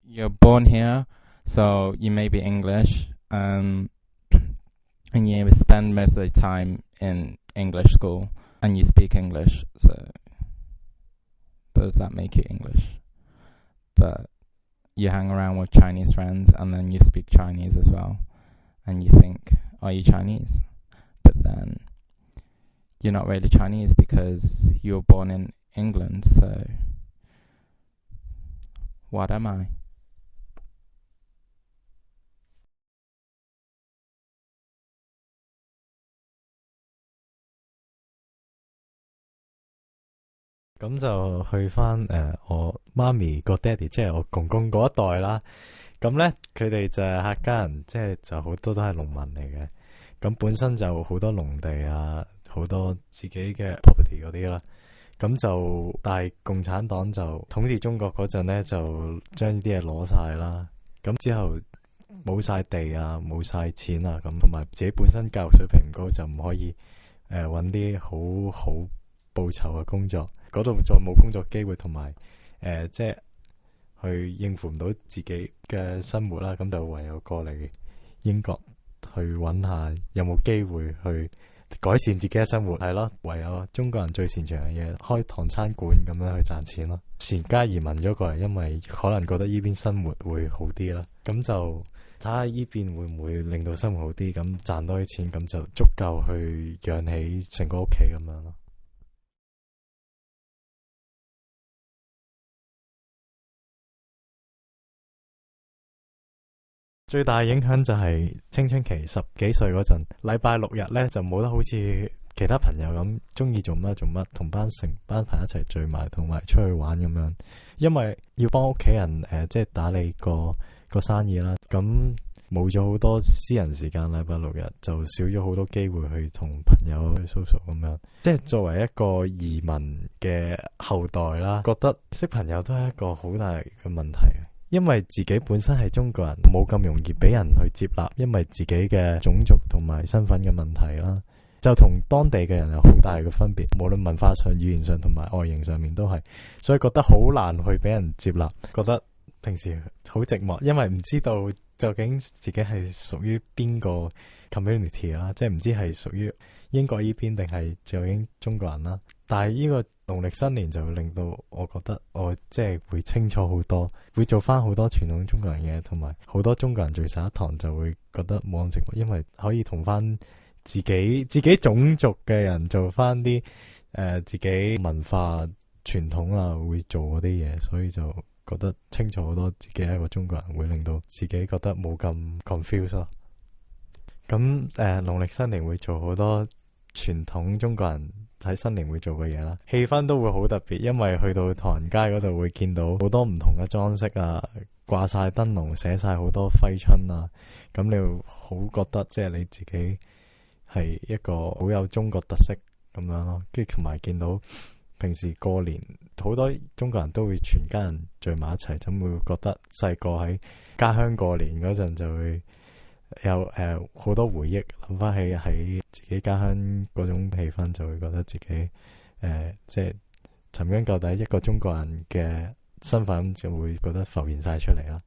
you're born here, so you may be English, and you spend most of the time in English school, and you speak English. So does that make you English? But you hang around with Chinese friends, and then you speak Chinese as well, and you think, are you Chinese? But then you're not really Chinese because you were born in England, so what am I? 咁就去翻我媽咪個爹哋，即係我公公嗰一代啦。咁咧佢哋就係客家人，即係就好多都係農民嚟嘅。咁本身就好多農地啊，好多自己嘅 property 嗰啲啦。咁就但係共產黨就統治中國嗰陣咧，就將呢啲嘢攞晒啦。咁之後冇晒地啊，冇晒錢啊，咁同埋自己本身教育水平唔高，就唔可以揾啲好好報酬嘅工作，嗰度再冇工作機會，同埋即係去應付唔到自己嘅生活啦，咁就唯有過嚟英國去揾下有冇機會去改善自己嘅生活，係咯，唯有中國人最擅長嘅嘢，開唐餐館咁樣去賺錢咯。全家移民咗過嚟，因為可能覺得呢邊生活會好啲啦，咁就睇下呢邊會唔會令到生活好啲，咁賺多啲錢，咁就足夠去養起成個屋企咁樣咯。最大影響就係青春期十幾歲嗰陣，禮拜六日咧就冇得好似其他朋友咁中意做乜做乜，同成班朋友一齊聚埋，同埋出去玩咁樣。因為要幫屋企人即係打理個生意啦，咁冇咗好多私人時間，禮拜六日就少咗好多機會去同朋友去 social 咁樣。即係作為一個移民嘅後代啦，覺得識朋友都係一個好大嘅問題。因為自己本身係中國人，冇咁容易俾人去接納，因為自己嘅種族同埋身份嘅問題啦，就同當地嘅人有好大嘅分別，無論文化上、語言上同埋外形上面都係，所以覺得好難去俾人接納，覺得平時好寂寞，因為唔知道究竟自己係屬於邊個 community 啦，即係唔知係屬於英國呢邊定係就已經中國人啦。但係呢個農曆新年就會令到我覺得我即係會清楚好多，會做翻好多傳統中國人嘅，同埋好多中國人聚晒一堂，就會覺得冇咁寂寞，因為可以同翻自己種族嘅人做翻啲自己文化傳統啊會做嗰啲嘢，所以就覺得清楚好多自己係一個中國人，會令到自己覺得冇咁 confuse 咯。咁農曆新年會做好多傳統中國人喺新年會做嘅嘢啦，氣氛都會好特別，因為去到唐人街嗰度會見到好多唔同嘅裝飾啊，掛晒燈籠，寫晒好多揮春啊，咁你會好覺得即係你自己係一個好有中國特色咁樣咯。跟住同埋見到平時過年好多中國人都會全家人聚埋一齊，咁會覺得細個喺家鄉過年嗰陣就會有好多回憶，諗翻起喺自己家鄉嗰種氣氛，就會覺得自己即係尋根究底一個中國人嘅身份，就會覺得浮現晒出嚟啦。